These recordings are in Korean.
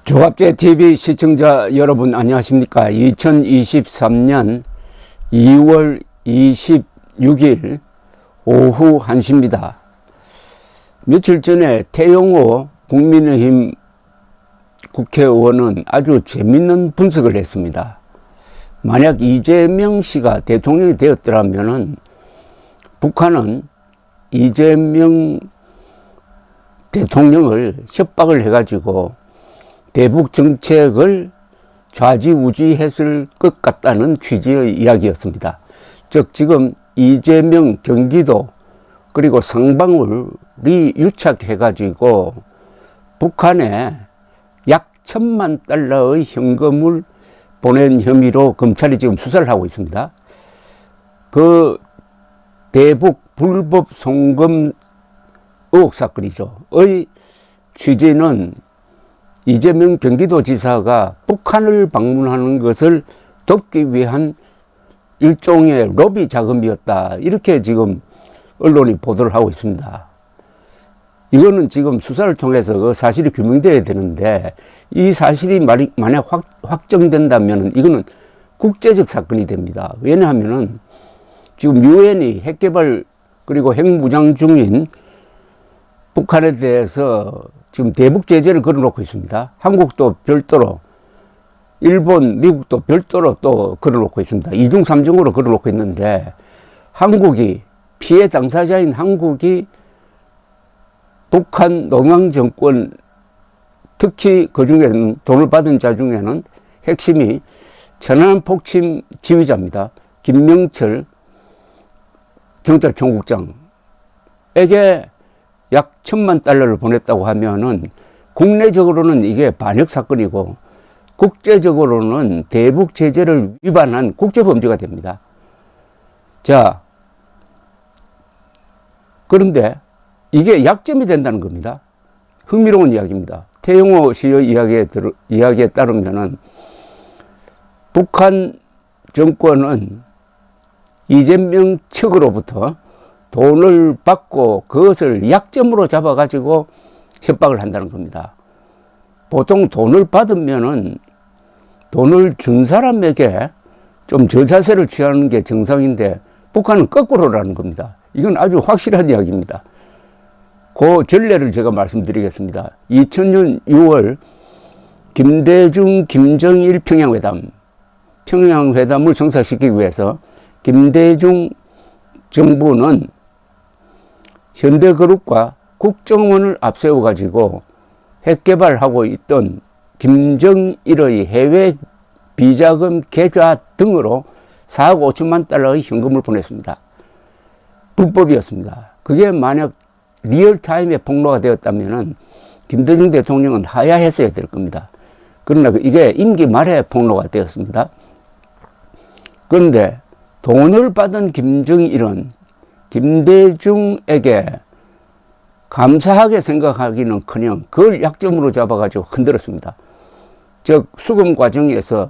조갑제 TV 시청자 여러분 안녕하십니까? 2023년 2월 26일 오후 1시입니다. 며칠 전에 태영호 국민의힘 국회의원은 아주 재밌는 분석을 했습니다. 만약 이재명 씨가 대통령이 되었더라면 북한은 이재명 대통령을 협박을 해가지고 대북 정책을 좌지우지했을 것 같다는 취지의 이야기였습니다. 즉 지금 이재명 경기도 그리고 상방울이 유착해가지고 북한에 약 1,000만 달러의 현금을 보낸 혐의로 검찰이 지금 수사를 하고 있습니다. 그 대북 불법 송금 의혹 사건이죠. 의 취지는 이재명 경기도지사가 북한을 방문하는 것을 돕기 위한 일종의 로비 자금이었다. 이렇게 지금 언론이 보도를 하고 있습니다. 이거는 지금 수사를 통해서 그 사실이 규명되어야 되는데 이 사실이 만약 확정된다면 이거는 국제적 사건이 됩니다. 왜냐하면 지금 유엔이 핵개발 그리고 핵무장 중인 북한에 대해서 지금 대북 제재를 걸어놓고 있습니다. 한국도 별도로, 일본, 미국도 별도로 또 걸어놓고 있습니다. 2중, 3중으로 걸어놓고 있는데 한국이, 피해 당사자인 한국이 북한 농양 정권, 특히 그 중에는 돈을 받은 자 중에는 핵심이 천안 폭침 지휘자입니다. 김명철 정찰총국장에게 약 1,000만 달러를 보냈다고 하면은 국내적으로는 이게 반역 사건이고 국제적으로는 대북 제재를 위반한 국제범죄가 됩니다. 자, 그런데 이게 약점이 된다는 겁니다. 흥미로운 이야기입니다. 태영호 씨의 이야기에 따르면은 북한 정권은 이재명 측으로부터 돈을 받고 그것을 약점으로 잡아가지고 협박을 한다는 겁니다. 보통 돈을 받으면은 돈을 준 사람에게 좀 저자세를 취하는 게 정상인데 북한은 거꾸로라는 겁니다. 이건 아주 확실한 이야기입니다. 그 전례를 제가 말씀드리겠습니다. 2000년 6월 김대중, 김정일 평양회담을 성사시키기 위해서 김대중 정부는 현대그룹과 국정원을 앞세워가지고 핵개발하고 있던 김정일의 해외 비자금 계좌 등으로 4억 5천만 달러의 현금을 보냈습니다. 불법이었습니다. 그게 만약 리얼타임에 폭로가 되었다면 김대중 대통령은 하야했어야 될 겁니다. 그러나 이게 임기 말에 폭로가 되었습니다. 그런데 돈을 받은 김정일은 김대중에게 감사하게 생각하기는커녕 그걸 약점으로 잡아가지고 흔들었습니다. 즉 수금 과정에서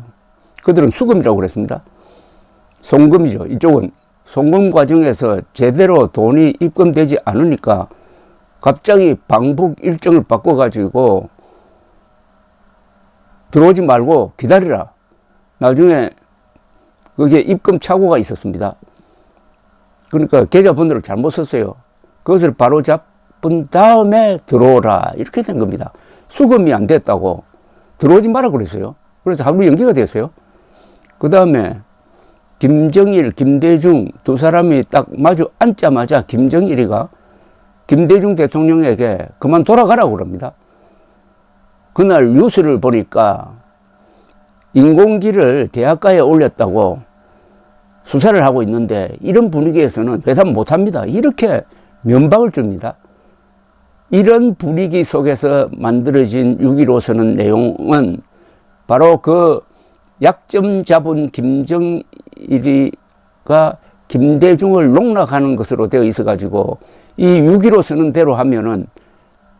그들은 수금이라고 그랬습니다. 송금이죠. 이쪽은 송금 과정에서 제대로 돈이 입금되지 않으니까 갑자기 방북 일정을 바꿔가지고 들어오지 말고 기다리라. 나중에 그게 입금 착오가 있었습니다. 그러니까 계좌번호를 잘못 썼어요. 그것을 바로 잡은 다음에 들어오라. 이렇게 된 겁니다. 수금이 안 됐다고 들어오지 마라 그랬어요. 그래서 하루 연기가 됐어요. 그 다음에 김정일, 김대중 두 사람이 딱 마주 앉자마자 김정일이가 김대중 대통령에게 그만 돌아가라고 그럽니다. 그날 뉴스를 보니까 인공기를 대학가에 올렸다고 수사를 하고 있는데 이런 분위기에서는 회담 못합니다. 이렇게 면박을 줍니다. 이런 분위기 속에서 만들어진 6.15선언 내용은 바로 그 약점 잡은 김정일이가 김대중을 농락하는 것으로 되어 있어가지고 이 6.15선언대로 하면은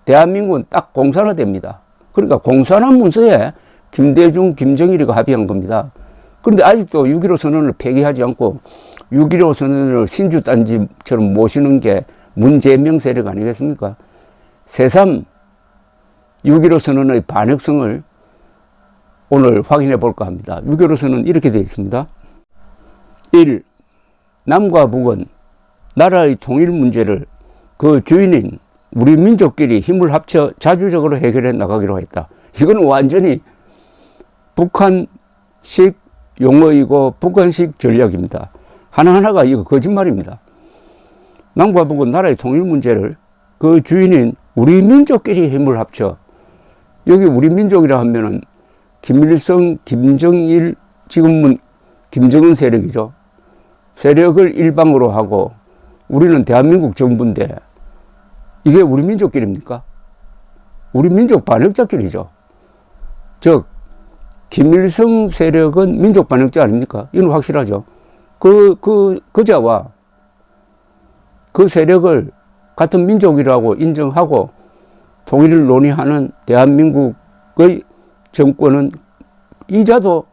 대한민국은 딱 공산화됩니다. 그러니까 공산화 문서에 김대중, 김정일이가 합의한 겁니다. 그런데 아직도 6.15선언을 폐기하지 않고 6.15선언을 신주단지처럼 모시는 게 문재명 세력 아니겠습니까? 새삼 6.15선언의 반역성을 오늘 확인해 볼까 합니다. 유교로서는 이렇게 되어 있습니다. 1. 남과 북은 나라의 통일 문제를 그 주인인 우리 민족끼리 힘을 합쳐 자주적으로 해결해 나가기로 했다. 이건 완전히 북한식 용어이고 북한식 전략입니다. 하나하나가 이거 거짓말입니다. 남과 북은 나라의 통일 문제를 그 주인인 우리 민족끼리 힘을 합쳐, 여기 우리 민족이라 하면은 김일성, 김정일, 지금은 김정은 세력이죠. 세력을 일방으로 하고 우리는 대한민국 정부인데 이게 우리 민족끼리입니까? 우리 민족 반역자끼리죠. 즉 김일성 세력은 민족 반역자 아닙니까? 이건 확실하죠. 그자와 그 세력을 같은 민족이라고 인정하고 통일을 논의하는 대한민국의 정권은 이자도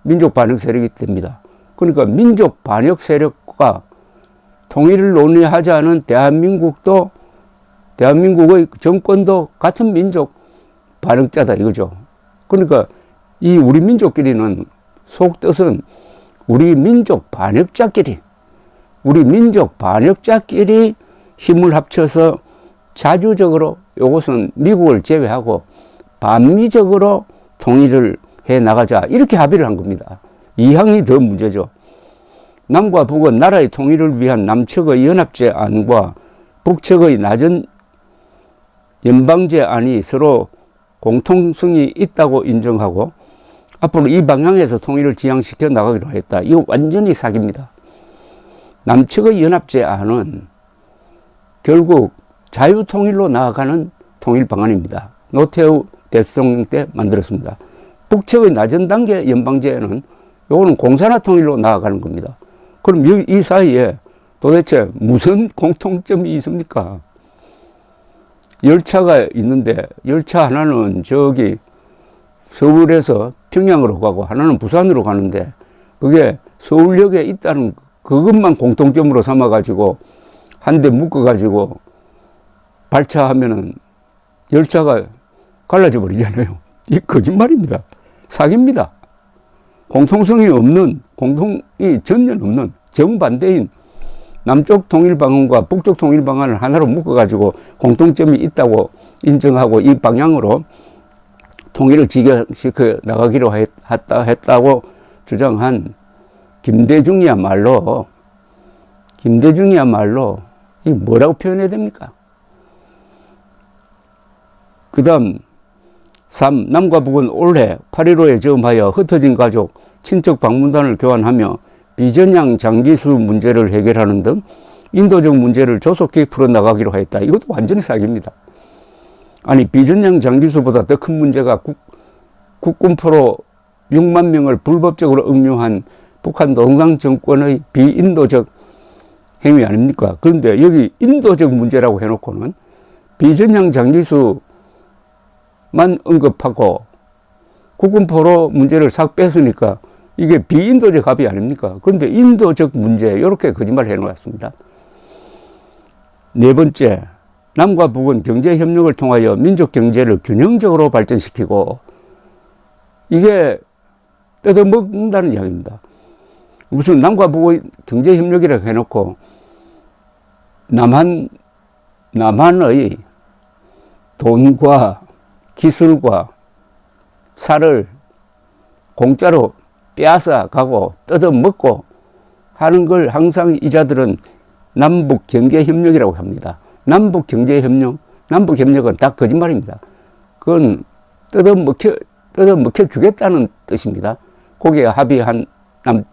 민족 반역 세력이 됩니다. 그러니까 민족 반역 세력과 통일을 논의하자는 대한민국도, 대한민국의 정권도 같은 민족 반역자다 이거죠. 그러니까 이 우리 민족끼리는 속뜻은 우리 민족 반역자끼리 힘을 합쳐서 자주적으로, 이것은 미국을 제외하고 반미적으로 통일을 해 나가자, 이렇게 합의를 한 겁니다. 이항이 더 문제죠. 남과 북은 나라의 통일을 위한 남측의 연합제 안과 북측의 낮은 연방제 안이 서로 공통성이 있다고 인정하고 앞으로 이 방향에서 통일을 지향시켜 나가기로 했다. 이거 완전히 사기입니다. 남측의 연합제 안은 결국 자유통일로 나아가는 통일 방안입니다. 노태우 대통령 때 만들었습니다. 북측의 낮은 단계 연방제는 요거는 공산화 통일로 나아가는 겁니다. 그럼 이 사이에 도대체 무슨 공통점이 있습니까? 열차가 있는데 열차 하나는 저기 서울에서 평양으로 가고 하나는 부산으로 가는데 그게 서울역에 있다는 그것만 공통점으로 삼아가지고 한 대 묶어가지고 발차하면은 열차가 갈라져 버리잖아요. 이 거짓말입니다. 사기입니다. 공통성이 없는, 공통이 전혀 없는 정반대인 남쪽 통일 방안과 북쪽 통일 방안을 하나로 묶어가지고 공통점이 있다고 인정하고 이 방향으로 통일을 지향시켜 나가기로 했다고 주장한 김대중이야말로 이 뭐라고 표현해야 됩니까? 그 다음 3. 남과 북은 올해 8.15에 저음하여 흩어진 가족, 친척 방문단을 교환하며 비전향 장기수 문제를 해결하는 등 인도적 문제를 조속히 풀어나가기로 했다. 이것도 완전히 사기입니다. 아니, 비전향 장기수보다 더 큰 문제가 국군포로 6만 명을 불법적으로 응용한 북한 농당 정권의 비인도적 행위 아닙니까? 그런데 여기 인도적 문제라고 해놓고는 비전향 장기수만 언급하고 국군포로 문제를 싹 뺐으니까 이게 비인도적 합의 아닙니까? 그런데 인도적 문제, 이렇게 거짓말 해놓았습니다. 네 번째, 남과 북은 경제협력을 통하여 민족 경제를 균형적으로 발전시키고, 이게 뜯어먹는다는 이야기입니다. 무슨 남과 북의 경제협력이라고 해놓고 남한의 돈과 기술과 살을 공짜로 빼앗아 가고 뜯어먹고 하는 걸 항상 이자들은 남북 경제협력이라고 합니다. 남북 경제협력은 다 거짓말입니다. 그건 뜯어먹혀 주겠다는 뜻입니다. 거기에 합의한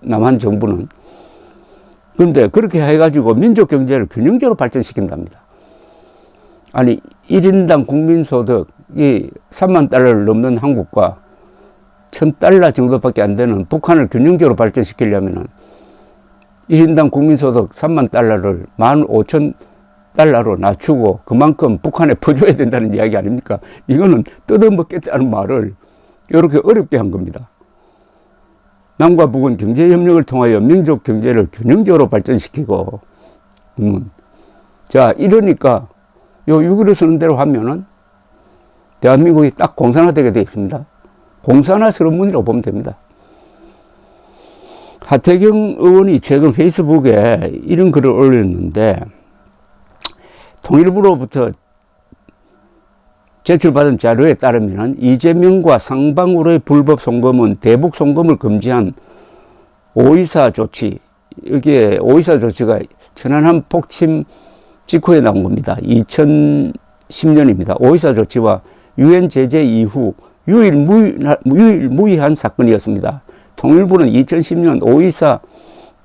남한 정부는. 그런데 그렇게 해가지고 민족 경제를 균형적으로 발전시킨답니다. 아니, 1인당 국민소득이 3만 달러를 넘는 한국과 1,000달러 정도밖에 안 되는 북한을 균형적으로 발전시키려면 1인당 국민소득 3만 달러를 15,000달러로 낮추고 그만큼 북한에 퍼줘야 된다는 이야기 아닙니까? 이거는 뜯어먹겠다는 말을 이렇게 어렵게 한 겁니다. 남과 북은 경제협력을 통하여 민족 경제를 균형적으로 발전시키고, 자, 이러니까 요 6.15 쓰는 대로 하면은 대한민국이 딱 공산화되게 되어 있습니다. 공사나 서론문이라고 보면 됩니다. 하태경 의원이 최근 페이스북에 이런 글을 올렸는데, 통일부로부터 제출받은 자료에 따르면 이재명과 상방으로의 불법 송금은 대북 송금을 금지한 5.24 조치, 여기에 5.24 조치가 천안함 폭침 직후에 나온 겁니다. 2010년입니다. 5.24 조치와 유엔 제재 이후 유일무이한 사건이었습니다. 통일부는 2010년 5.24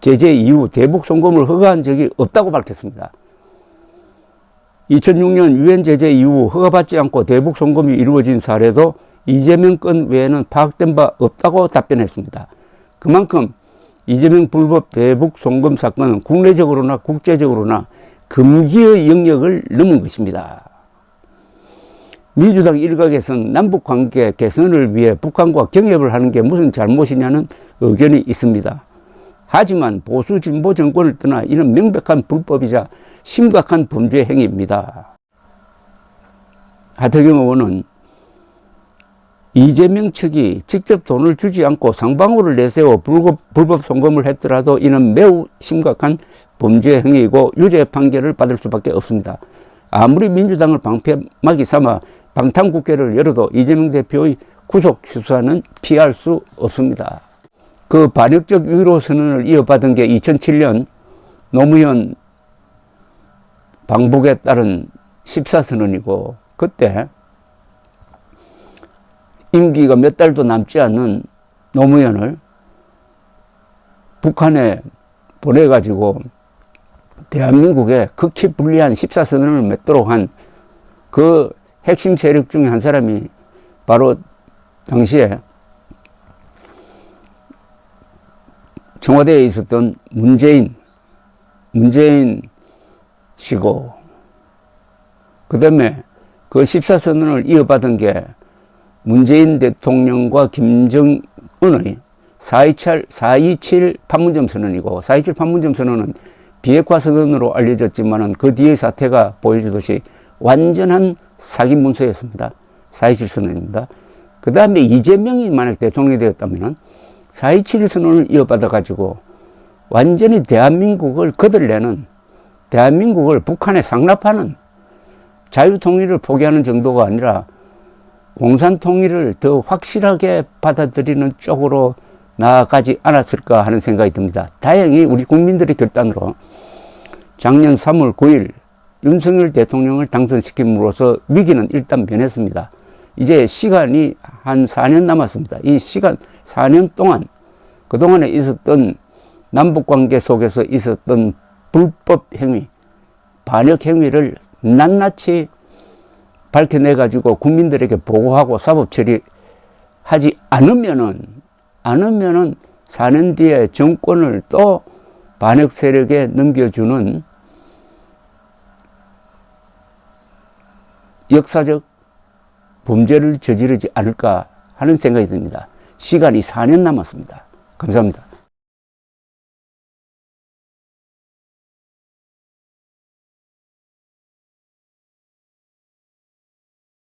제재 이후 대북 송금을 허가한 적이 없다고 밝혔습니다. 2006년 유엔 제재 이후 허가받지 않고 대북 송금이 이루어진 사례도 이재명 건 외에는 파악된 바 없다고 답변했습니다. 그만큼 이재명 불법 대북 송금 사건은 국내적으로나 국제적으로나 금기의 영역을 넘은 것입니다. 민주당 일각에서는 남북관계 개선을 위해 북한과 경협을 하는 게 무슨 잘못이냐는 의견이 있습니다. 하지만 보수 진보 정권을 떠나 이는 명백한 불법이자 심각한 범죄 행위입니다. 하태경 의원은 이재명 측이 직접 돈을 주지 않고 상방으로 내세워 불법 송금을 했더라도 이는 매우 심각한 범죄 행위이고 유죄 판결을 받을 수밖에 없습니다. 아무리 민주당을 방패막이 삼아 방탄국회를 열어도 이재명 대표의 구속 수사는 피할 수 없습니다. 그 반역적 위로 선언을 이어받은 게 2007년 노무현 방북에 따른 14선언이고, 그때 임기가 몇 달도 남지 않은 노무현을 북한에 보내가지고 대한민국에 극히 불리한 14선언을 맺도록 한 그 핵심 세력 중에 한 사람이 바로 당시에 청와대에 있었던 문재인 씨고, 그 다음에 그 14선언을 이어받은 게 문재인 대통령과 김정은의 4.27 판문점 선언이고, 4.27 판문점 선언은 비핵화 선언으로 알려졌지만은 그 뒤의 사태가 보여주듯이 완전한 사기 문서였습니다. 4.27 선언입니다. 그 다음에 이재명이 만약 대통령이 되었다면은 4.27 선언을 이어받아가지고 완전히 대한민국을 거들내는, 대한민국을 북한에 상납하는, 자유통일을 포기하는 정도가 아니라 공산통일을 더 확실하게 받아들이는 쪽으로 나아가지 않았을까 하는 생각이 듭니다. 다행히 우리 국민들의 결단으로 작년 3월 9일 윤석열 대통령을 당선시킴으로써 위기는 일단 면했습니다. 이제 시간이 한 4년 남았습니다. 이 시간 4년 동안 그동안에 있었던 남북관계 속에서 있었던 불법 행위, 반역 행위를 낱낱이 밝혀내가지고 국민들에게 보고하고 사법 처리하지 않으면은 4년 뒤에 정권을 또 반역 세력에 넘겨주는 역사적 범죄를 저지르지 않을까 하는 생각이 듭니다. 시간이 4년 남았습니다. 감사합니다.